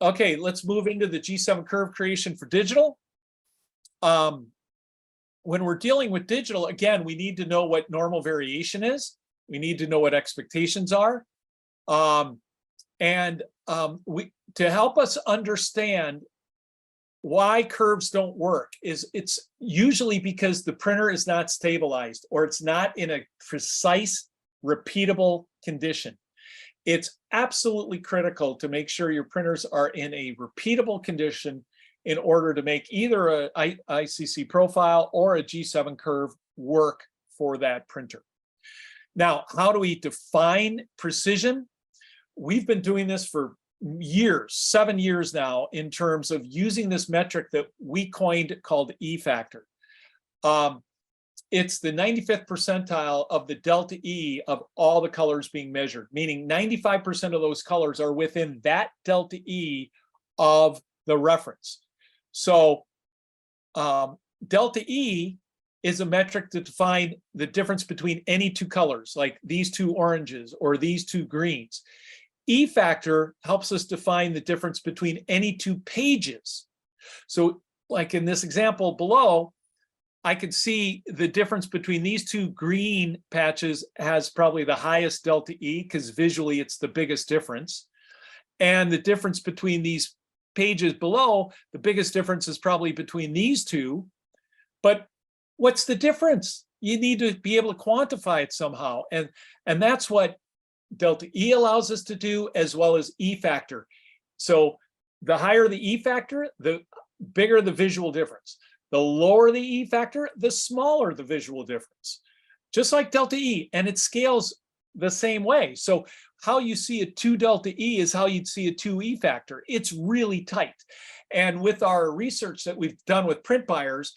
Okay, let's move into the G7 curve creation for digital. When we're dealing with digital, again, we need to know what normal variation is. We need to know what expectations are. To help us understand why curves don't work it's usually because the printer is not stabilized or it's not in a precise, repeatable condition. It's absolutely critical to make sure your printers are in a repeatable condition in order to make either a ICC profile or a G7 curve work for that printer. Now, how do we define precision? We've been doing this for years, 7 years now, in terms of using this metric that we coined called E factor. It's the 95th percentile of the delta E of all the colors being measured, meaning 95% of those colors are within that delta E of the reference. So delta E is a metric to define the difference between any two colors, like these two oranges or these two greens. E factor helps us define the difference between any two pages. So like in this example below, I could see the difference between these two green patches has probably the highest delta E because visually it's the biggest difference. And the difference between these pages below, the biggest difference is probably between these two. But what's the difference? You need to be able to quantify it somehow. And that's what delta E allows us to do, as well as E factor. So the higher the E factor, the bigger the visual difference. The lower the E factor, the smaller the visual difference. Just like delta E, and it scales the same way. So how you see a 2 delta E is how you'd see a 2 E factor. It's really tight. And with our research that we've done with print buyers,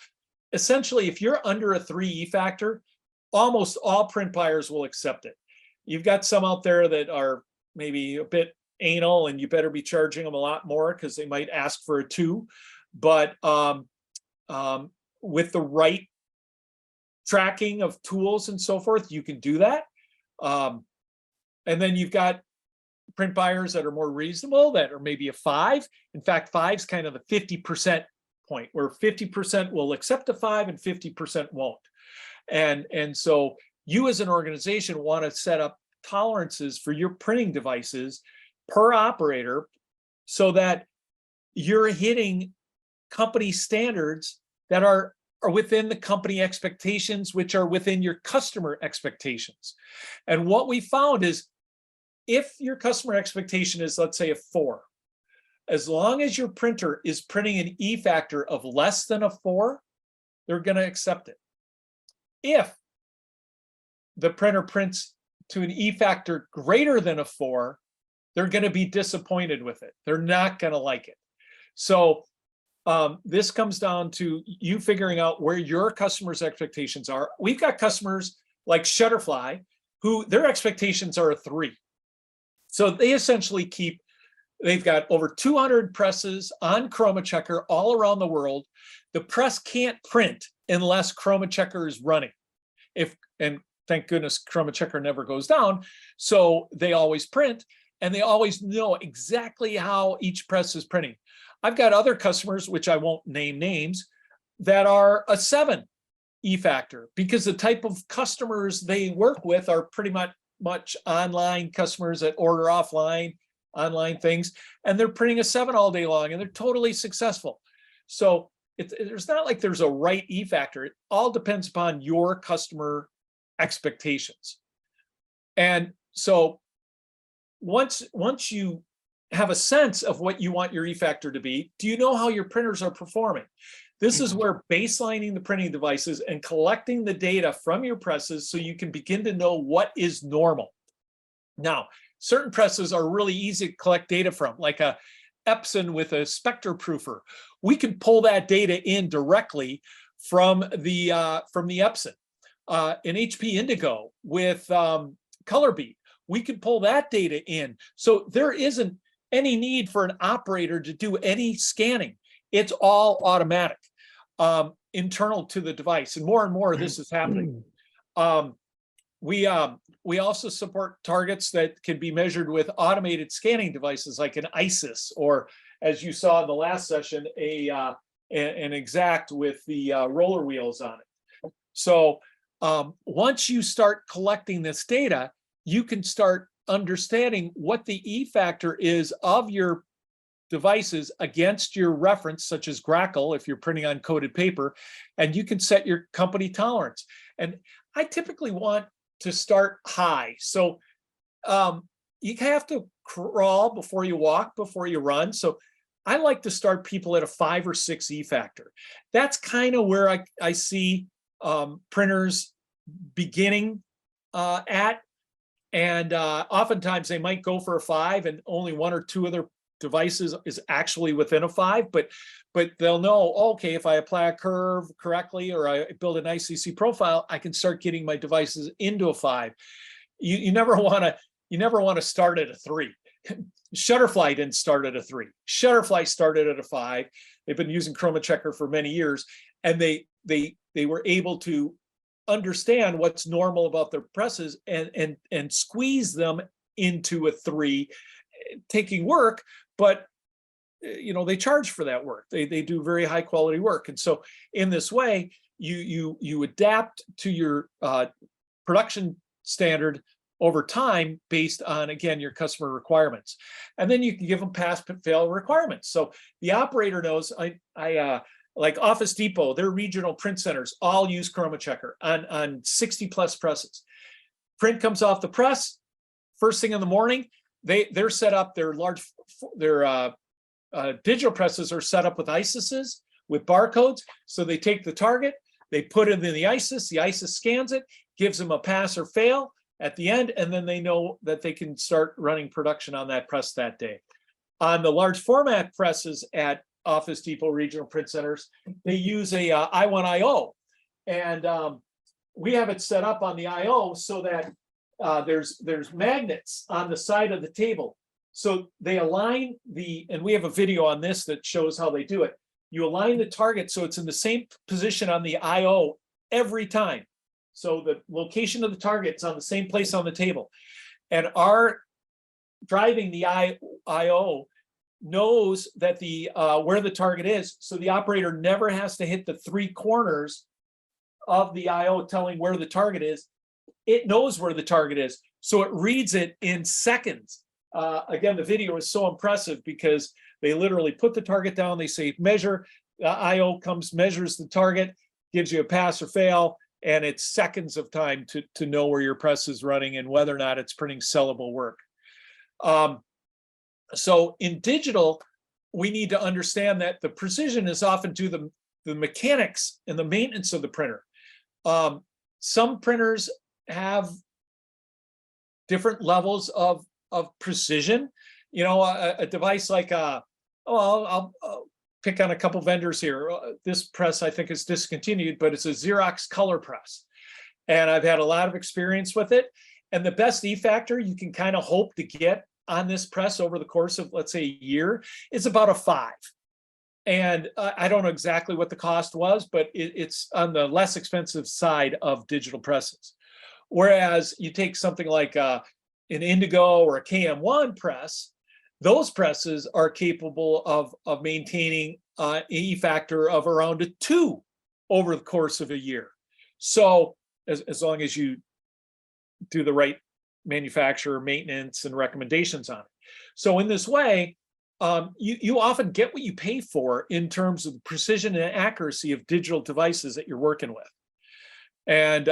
essentially, if you're under a 3 E factor, almost all print buyers will accept it. You've got some out there that are maybe a bit anal, and you better be charging them a lot more because they might ask for a 2. But with the right tracking of tools and so forth, you can do that. And then you've got print buyers that are more reasonable, that are maybe a 5. In fact, 5 is kind of the 50% point, where 50% will accept a 5 and 50% won't. And so you as an organization want to set up tolerances for your printing devices per operator so that you're hitting company standards that are within the company expectations, which are within your customer expectations. And what we found is, if your customer expectation is, let's say, a 4, as long as your printer is printing an E factor of less than a 4, they're going to accept it. If the printer prints to an E factor greater than a 4, they're going to be disappointed with it. They're not going to like it. So this comes down to you figuring out where your customers' expectations are. We've got customers like Shutterfly who their expectations are a 3. So they essentially they've got over 200 presses on ChromaChecker all around the world. The press can't print unless ChromaChecker is running. And thank goodness ChromaChecker never goes down. So they always print, and they always know exactly how each press is printing. I've got other customers, which I won't name names, that are a 7 E factor, because the type of customers they work with are pretty much online customers that order offline, online things, and they're printing a 7 all day long, and they're totally successful. So there's not like there's a right E factor. It all depends upon your customer expectations. And so once you have a sense of what you want your E factor to be, do you know how your printers are performing? This is where baselining the printing devices and collecting the data from your presses so you can begin to know what is normal. Now, certain presses are really easy to collect data from, like a Epson with a Spectre proofer. We can pull that data in directly from the Epson. An HP Indigo with Colorbeat, we can pull that data in. So there isn't any need for an operator to do any scanning. It's all automatic, internal to the device, and more of this is happening. We also support targets that can be measured with automated scanning devices like an ISIS or as you saw in the last session, an exact with the roller wheels on it. So once you start collecting this data, you can start understanding what the E factor is of your devices against your reference, such as Grackle, if you're printing on coated paper, and you can set your company tolerance. And I typically want to start high. So you have to crawl before you walk, before you run. So I like to start people at a 5 or 6 E factor. That's kind of where I see printers beginning at. And oftentimes they might go for a 5 and only 1 or 2 of their devices is actually within a 5, but they'll know, okay, if I apply a curve correctly or I build an ICC profile, I can start getting my devices into a 5. You never want to start at a 3. Shutterfly didn't start at a 3. Shutterfly started at a 5. They've been using ChromaChecker for many years, and they were able to understand what's normal about their presses and squeeze them into a 3, taking work, but they charge for that work. They do very high quality work. And so in this way, you adapt to your production standard over time based on, again, your customer requirements. And then you can give them pass fail requirements. So the operator knows, like Office Depot, their regional print centers all use ChromaChecker on 60 plus presses. Print comes off the press first thing in the morning. They're set up, their digital presses are set up with ISISes, with barcodes. So they take the target, they put it in the ISIS scans it, gives them a pass or fail at the end, and then they know that they can start running production on that press that day. On the large format presses at Office Depot regional print centers, they use a I1IO, and we have it set up on the IO so that there's magnets on the side of the table. So they align and we have a video on this that shows how they do it. You align the target so it's in the same position on the IO every time. So the location of the target is on the same place on the table. And our driving the IO knows that where the target is, so the operator never has to hit the 3 corners of the IO telling where the target is. It knows where the target is, so it reads it in seconds. Again, the video is so impressive because they literally put the target down, they say measure, the IO comes, measures the target, gives you a pass or fail, and it's seconds of time to know where your press is running and whether or not it's printing sellable work. So in digital, we need to understand that the precision is often due to the mechanics and the maintenance of the printer. Some printers have different levels of precision. A device like I'll pick on a couple vendors here. This press I think is discontinued, but it's a Xerox color press, and I've had a lot of experience with it. And the best E factor you can kind of hope to get on this press over the course of, let's say, a year is about a 5. And I don't know exactly what the cost was, but it's on the less expensive side of digital presses. Whereas you take something like an Indigo or a KM1 press, those presses are capable of maintaining an E factor of around a 2 over the course of a year. So as long as you do the right manufacturer maintenance and recommendations on it. So in this way, you often get what you pay for in terms of the precision and accuracy of digital devices that you're working with. And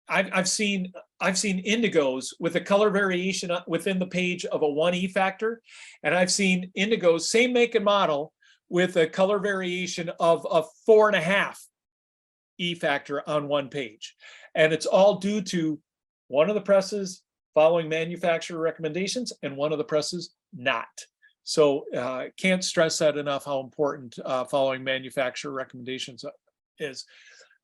I've seen Indigos with a color variation within the page of a 1 E factor, and I've seen Indigos, same make and model, with a color variation of a 4.5 E factor on one page. And it's all due to one of the presses following manufacturer recommendations and one of the presses not. So can't stress that enough, how important following manufacturer recommendations is.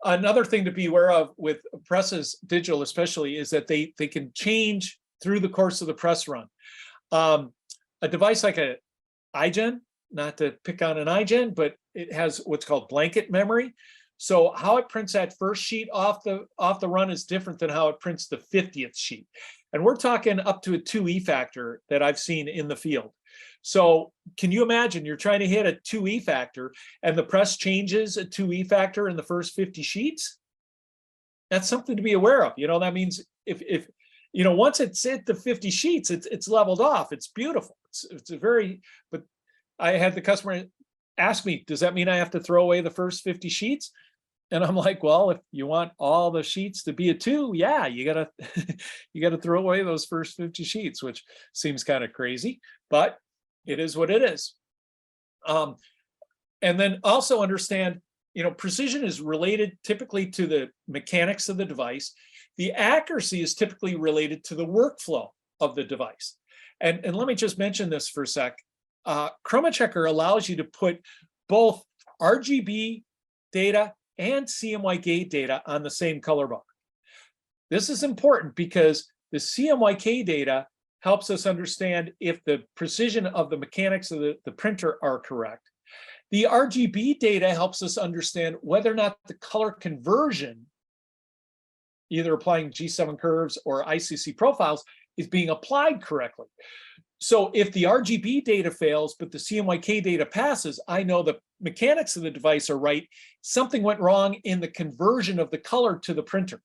Another thing to be aware of with presses, digital especially, is that they can change through the course of the press run. A device like a iGen, not to pick on an iGen, but it has what's called blanket memory. So how it prints that first sheet off the run is different than how it prints the 50th sheet. And we're talking up to a 2 E factor that I've seen in the field. So can you imagine you're trying to hit a 2E factor and the press changes a 2E factor in the first 50 sheets? That's something to be aware of. That means if once it's hit the 50 sheets, it's leveled off. It's beautiful. It's a very, but I had the customer ask me, does that mean I have to throw away the first 50 sheets? And I'm like, well, if you want all the sheets to be a 2, yeah, you gotta you gotta throw away those first 50 sheets, which seems kind of crazy, but it is what it is. And then also understand, precision is related typically to the mechanics of the device. The accuracy is typically related to the workflow of the device. And let me just mention this for a sec. ChromaChecker allows you to put both RGB data and CMYK data on the same color bar. This is important because the CMYK data helps us understand if the precision of the mechanics of the printer are correct. The RGB data helps us understand whether or not the color conversion, either applying G7 curves or ICC profiles, is being applied correctly. So if the RGB data fails, but the CMYK data passes, I know the mechanics of the device are right. Something went wrong in the conversion of the color to the printer.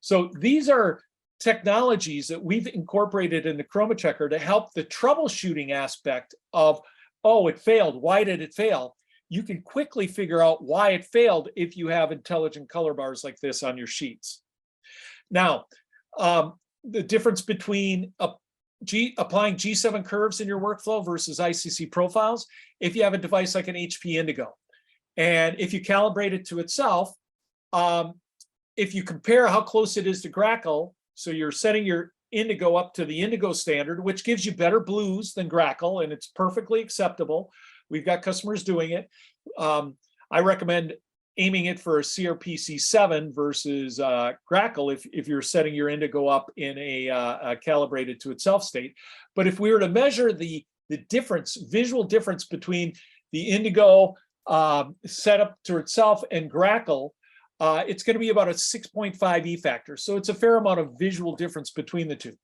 So these are technologies that we've incorporated in the ChromaChecker to help the troubleshooting aspect of, oh, it failed. Why did it fail? You can quickly figure out why it failed if you have intelligent color bars like this on your sheets. Now, the difference between applying G7 curves in your workflow versus ICC profiles, if you have a device like an HP Indigo, and if you calibrate it to itself, if you compare how close it is to Grackle, so you're setting your Indigo up to the Indigo standard, which gives you better blues than Grackle, and it's perfectly acceptable. We've got customers doing it. I recommend aiming it for a CRPC 7 versus Grackle if you're setting your Indigo up in a calibrated to itself state. But if we were to measure the difference, visual difference between the Indigo set up to itself and Grackle, it's going to be about a 6.5 E factor. So it's a fair amount of visual difference between the two.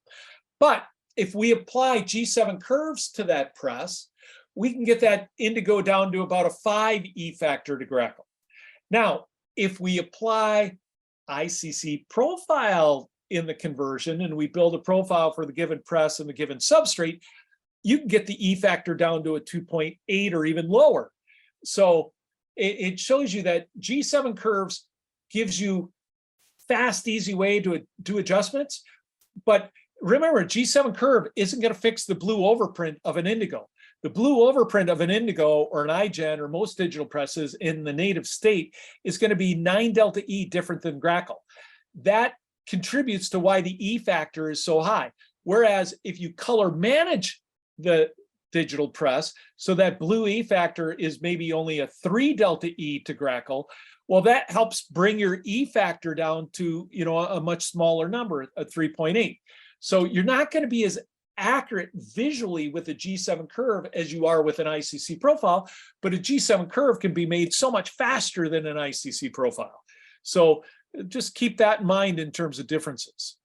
But if we apply G7 curves to that press, we can get that Indigo down to about a 5 E factor to Grackle. Now, if we apply ICC profile in the conversion and we build a profile for the given press and the given substrate, you can get the E factor down to a 2.8 or even lower. So it shows you that G7 curves gives you fast, easy way to do adjustments. But remember, G7 curve isn't going to fix the blue overprint of an Indigo. The blue overprint of an Indigo or an iGen or most digital presses in the native state is going to be 9 delta E different than Grackle. That contributes to why the E factor is so high. Whereas if you color manage the digital press, so that blue E factor is maybe only a 3 delta E to Grackle, well, that helps bring your E factor down to a much smaller number, a 3.8. So you're not going to be as accurate visually with a G7 curve as you are with an ICC profile, but a G7 curve can be made so much faster than an ICC profile. So just keep that in mind in terms of differences.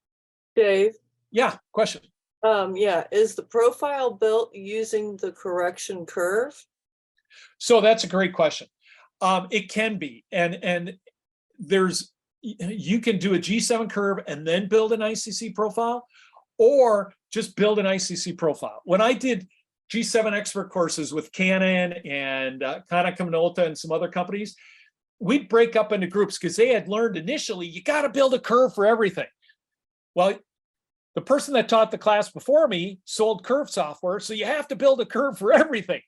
Dave? Yeah, question. Yeah, is the profile built using the correction curve? So that's a great question. It can be, and you can do a G7 curve and then build an ICC profile, or just build an ICC profile. When I did G7 expert courses with Canon and Konica Minolta and some other companies, we'd break up into groups because they had learned initially, you got to build a curve for everything. Well, the person that taught the class before me sold curve software, so you have to build a curve for everything.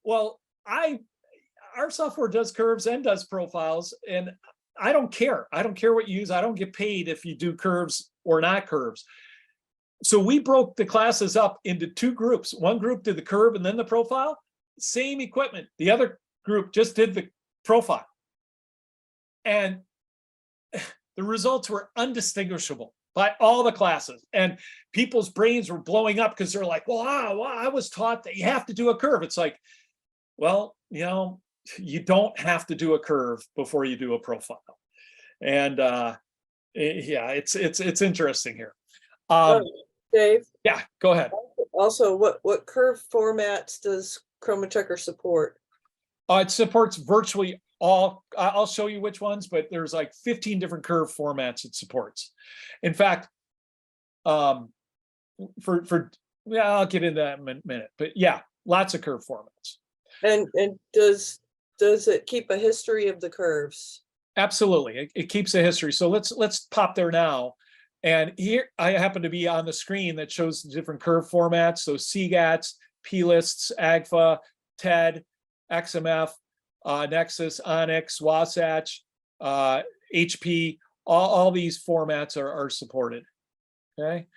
Well, our software does curves and does profiles, and I don't care. I don't care what you use. I don't get paid if you do curves or not curves. So we broke the classes up into 2 groups. One group did the curve and then the profile, same equipment. The other group just did the profile. And the results were undistinguishable by all the classes. And people's brains were blowing up because they're like, well, I was taught that you have to do a curve. It's like, well, you don't have to do a curve before you do a profile. And yeah, it's interesting here. Dave, Yeah, go ahead. also, what curve formats does ChromaChecker support? It supports virtually all. I'll show you which ones, but there's like 15 different curve formats it supports. In fact, yeah, I'll get into that in a minute. But yeah, lots of curve formats. And does it keep a history of the curves? Absolutely, it keeps a history. So let's pop there now. And here I happen to be on the screen that shows the different curve formats. So CGATs, PLists, AGFA, TED, XMF, Nexus, Onyx, Wasatch, HP, all these formats are supported. Okay.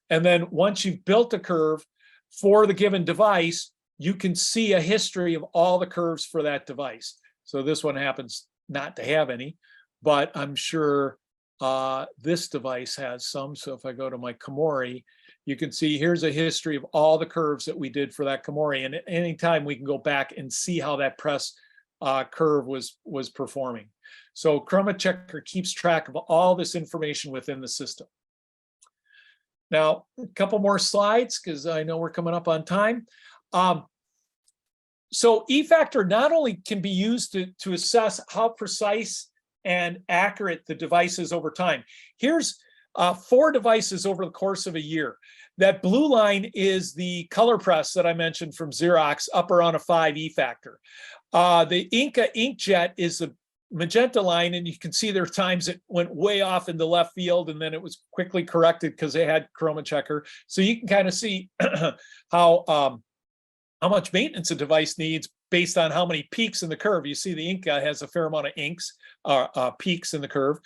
And then once you've built a curve for the given device, you can see a history of all the curves for that device. So this one happens not to have any, but I'm sure this device has some. So if I go to my Komori, you can see here's a history of all the curves that we did for that Komori. And at any time we can go back and see how that press curve was performing. So ChromaChecker keeps track of all this information within the system. Now, a couple more slides because I know we're coming up on time. So E-factor not only can be used to assess how precise and accurate the device is over time. Here's 4 devices over the course of a year. That blue line is the color press that I mentioned from Xerox, up around a 5 E-factor. The Inca inkjet is the magenta line, and you can see there are times it went way off in the left field, and then it was quickly corrected because they had ChromaChecker. So you can kind of see how much maintenance a device needs based on how many peaks in the curve. You see the Inca has a fair amount of peaks in the curve.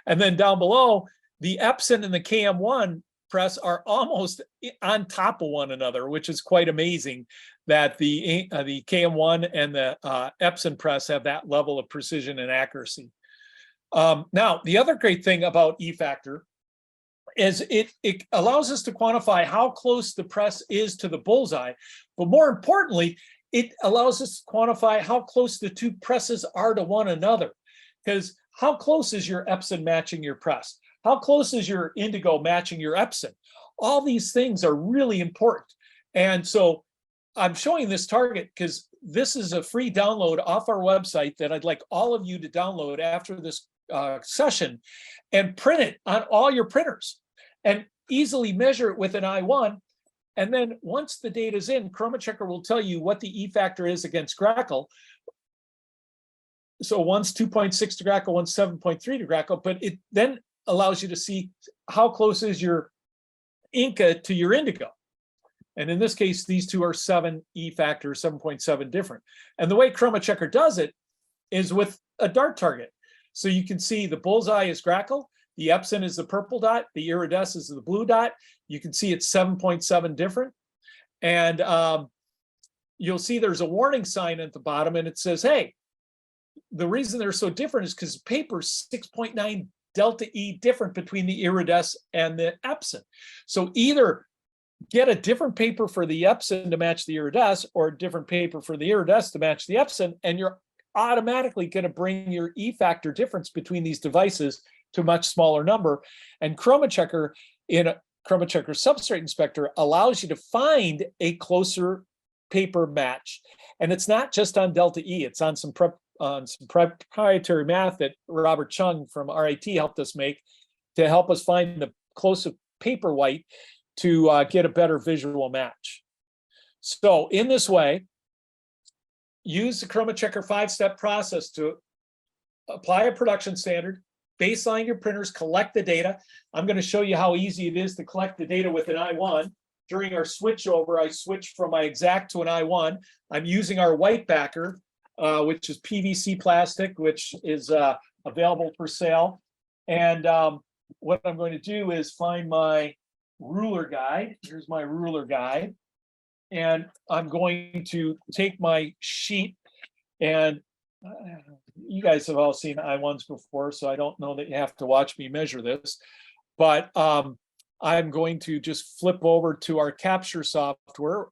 And then down below, the Epson and the KM1 press are almost on top of one another, which is quite amazing that the KM1 and the Epson press have that level of precision and accuracy. Now, the other great thing about E-factor is it allows us to quantify how close the press is to the bullseye, but more importantly, it allows us to quantify how close the 2 presses are to one another. Because how close is your Epson matching your press? How close is your Indigo matching your Epson? All these things are really important. And so I'm showing this target because this is a free download off our website that I'd like all of you to download after this session and print it on all your printers and easily measure it with an I1. And then once the data is in, ChromaChecker will tell you what the E-factor is against Grackle. So one's 2.6 to Grackle, one's 7.3 to Grackle, but it then allows you to see how close is your Inca to your Indigo. And in this case, these two are 7 E-factor, 7.7 different. And the way ChromaChecker does it is with a dart target. So you can see the bullseye is Grackle, the Epson is the purple dot, the iridescent is the blue dot. You can see it's 7.7 different. And you'll see there's a warning sign at the bottom and it says, hey, the reason they're so different is because paper's 6.9 delta E different between the iridescent and the Epson. So either get a different paper for the Epson to match the iridescent or a different paper for the iridescent to match the Epson, and you're automatically going to bring your E-factor difference between these devices to a much smaller number. And ChromaChecker in a ChromaChecker substrate inspector allows you to find a closer paper match. And it's not just on delta E, it's on some proprietary math that Robert Chung from RIT helped us make to help us find the closest paper white to get a better visual match. So in this way, use the ChromaChecker 5-step process to apply a production standard, baseline your printers, collect the data. I'm going to show you how easy it is to collect the data with an I1. During our switchover, I switched from my Exact to an I1. I'm using our white backer, which is PVC plastic, which is available for sale. And what I'm going to do is find my ruler guide. Here's my ruler guide. And I'm going to take my sheet, and you guys have all seen I1s before, so I don't know that you have to watch me measure this, but I'm going to just flip over to our capture software,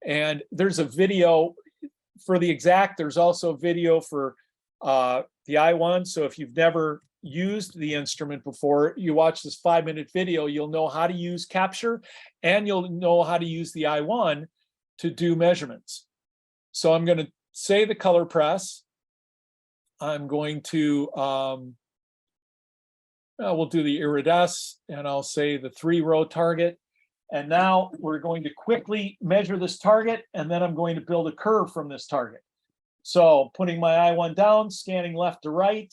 and there's a video for the Exact. There's also a video for the I1. So if you've never used the instrument before, you watch this 5-minute video, you'll know how to use capture and you'll know how to use the I1 to do measurements. So I'm going to say the color press. I'm going to, we'll do the iridesce, and I'll say the 3-row target. And now we're going to quickly measure this target, and then I'm going to build a curve from this target. So putting my I1 down, scanning left to right.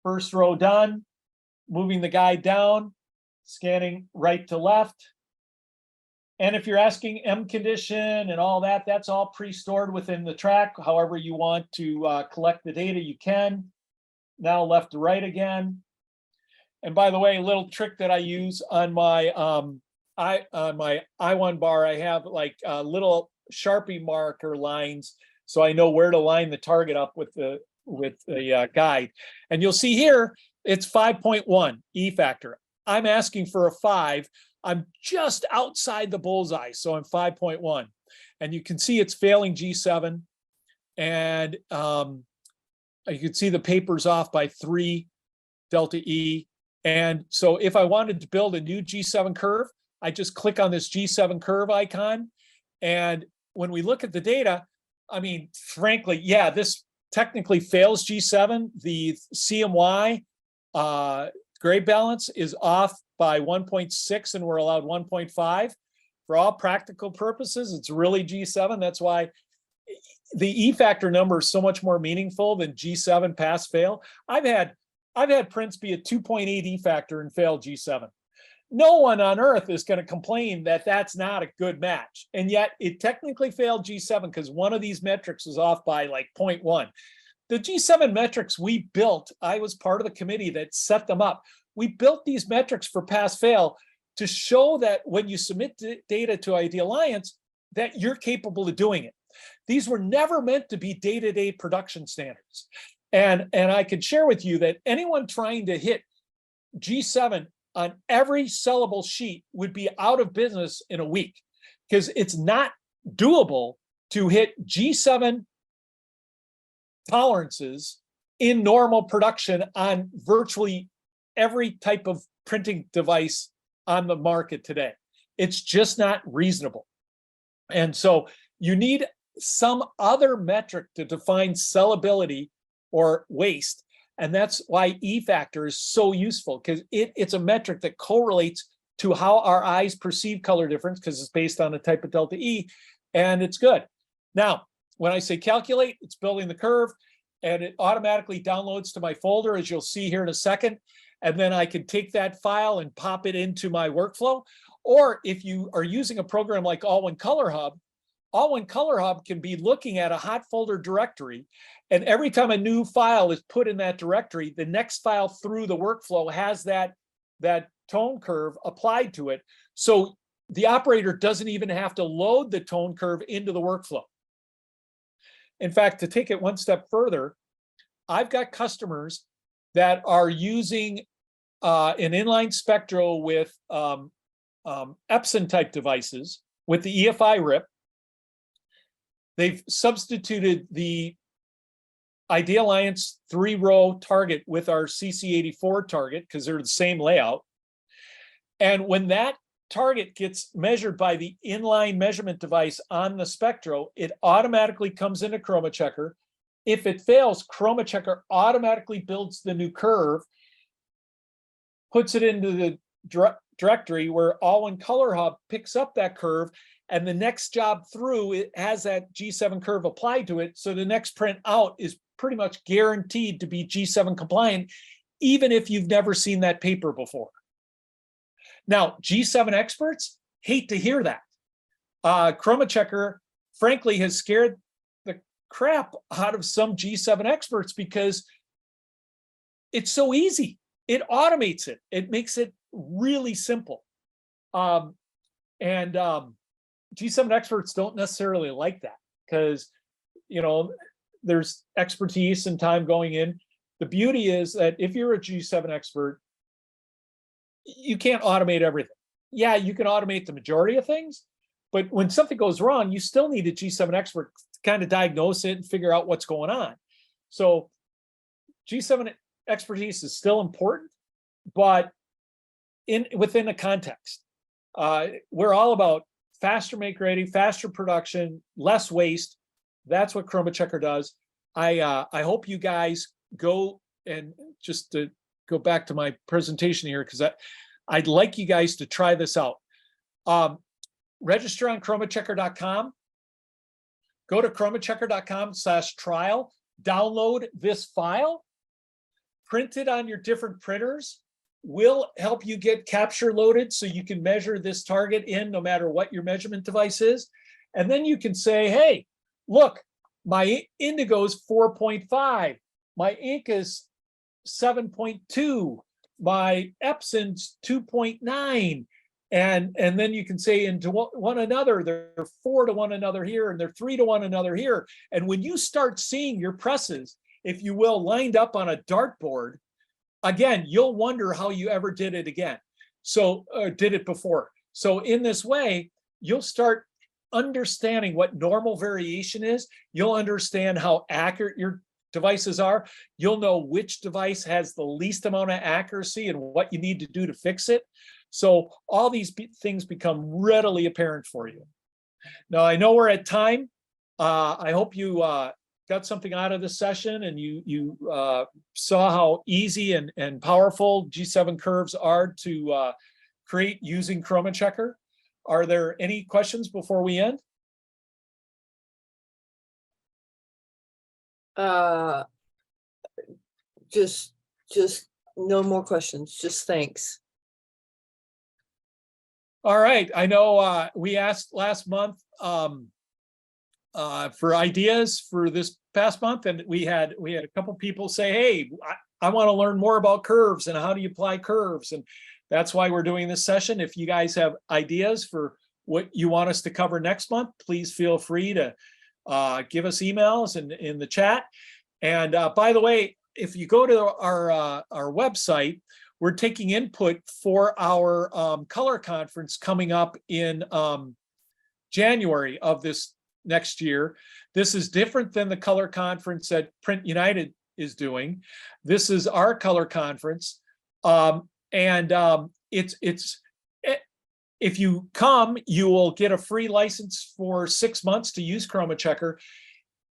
First row done, moving the guide down, scanning right to left. And if you're asking M condition and all that, that's all pre-stored within the track. However you want to collect the data, you can. Now left to right again. And by the way, a little trick that I use on my I1 bar, I have like little Sharpie marker lines, so I know where to line the target up with the guide. And you'll see here, it's 5.1 E factor. I'm asking for a 5. I'm just outside the bullseye, so I'm 5.1. And you can see it's failing G7. And you can see the paper's off by 3 delta E. And so if I wanted to build a new G7 curve, I just click on this G7 curve icon. And when we look at the data, I mean, frankly, yeah, this technically fails G7. The CMY grade balance is off by 1.6 and we're allowed 1.5. For all practical purposes, it's really G7. That's why the E factor number is so much more meaningful than G7 pass fail. I've had prints be a 2.8 E factor and fail G7. No one on earth is going to complain that that's not a good match. And yet it technically failed G7 because one of these metrics was off by like 0.1. The G7 metrics we built, I was part of the committee that set them up. We built these metrics for pass fail to show that when you submit data to ID Alliance, that you're capable of doing it. These were never meant to be day-to-day production standards. And I can share with you that anyone trying to hit G7 on every sellable sheet would be out of business in a week, because it's not doable to hit G7 tolerances in normal production on virtually every type of printing device on the market today. It's just not reasonable. And so you need some other metric to define sellability or waste. And that's why E factor is so useful, because it's a metric that correlates to how our eyes perceive color difference, because it's based on a type of delta E, and it's good. Now, when I say calculate, it's building the curve, and it automatically downloads to my folder, as you'll see here in a second. And then I can take that file and pop it into my workflow. Or if you are using a program like All-in Color Hub, All-in Color Hub can be looking at a hot folder directory, and every time a new file is put in that directory, the next file through the workflow has that tone curve applied to it. So the operator doesn't even have to load the tone curve into the workflow. In fact, to take it one step further, I've got customers that are using an inline spectro with Epson type devices with the EFI RIP. They've substituted the ID Alliance 3-row target with our CC84 target because they're the same layout. And when that target gets measured by the inline measurement device on the spectro, it automatically comes into ChromaChecker. If it fails, ChromaChecker automatically builds the new curve, puts it into the directory where All-in Color Hub picks up that curve, and the next job through, it has that G7 curve applied to it. So the next print out is pretty much guaranteed to be G7 compliant, even if you've never seen that paper before. Now, G7 experts hate to hear that. ChromaChecker, frankly, has scared the crap out of some G7 experts because it's so easy. It automates it. It makes it really simple. G7 experts don't necessarily like that because, there's expertise and time going in. The beauty is that if you're a G7 expert, you can't automate everything. Yeah, you can automate the majority of things, but when something goes wrong, you still need a G7 expert to kind of diagnose it and figure out what's going on. So G7 expertise is still important, but within a context. We're all about faster make ready, faster production, less waste. That's what ChromaChecker does. I hope you guys go, and just to go back to my presentation here, because I'd like you guys to try this out. Register on ChromaChecker.com. Go to ChromaChecker.com/trial. Download this file. Print it on your different printers. We'll help you get capture loaded so you can measure this target in no matter what your measurement device is. And then you can say, hey, look, my indigo is 4.5. My ink is 7.2. My Epson's 2.9. And then you can say into one another, they're 4 to one another here, and they're 3 to one another here. And when you start seeing your presses, if you will, lined up on a dartboard, again, you'll wonder how you ever did it again. So did it before. So in this way, you'll start understanding what normal variation is. You'll understand how accurate your devices are. You'll know which device has the least amount of accuracy and what you need to do to fix it. So all these things become readily apparent for you. Now, I know we're at time. I hope you got something out of this session, and you saw how easy and powerful G7 curves are to create using ChromaChecker. Are there any questions before we end? Just no more questions. Just thanks. All right. I know we asked last month for ideas for this past month, and we had a couple people say, hey, I want to learn more about curves and how do you apply curves, and that's why we're doing this session. If you guys have ideas for what you want us to cover next month, please feel free to give us emails in the chat. And by the way, if you go to our website, we're taking input for our color conference coming up in January of this next year. This is different than the color conference that Print United is doing. This is our color conference. If you come, you will get a free license for 6 months to use ChromaChecker.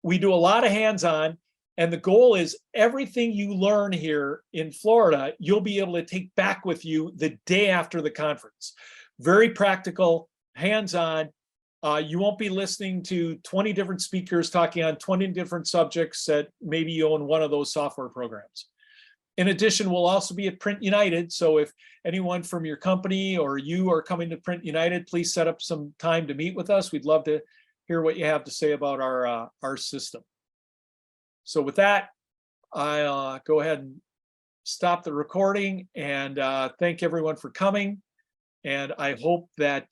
We do a lot of hands-on, and the goal is everything you learn here in Florida, you'll be able to take back with you the day after the conference. Very practical, hands-on. You won't be listening to 20 different speakers talking on 20 different subjects that maybe you own one of those software programs. In addition, we'll also be at Print United. So if anyone from your company or you are coming to Print United, please set up some time to meet with us. We'd love to hear what you have to say about our system. So with that, I'll go ahead and stop the recording, and thank everyone for coming. And I hope that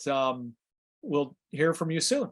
we'll hear from you soon.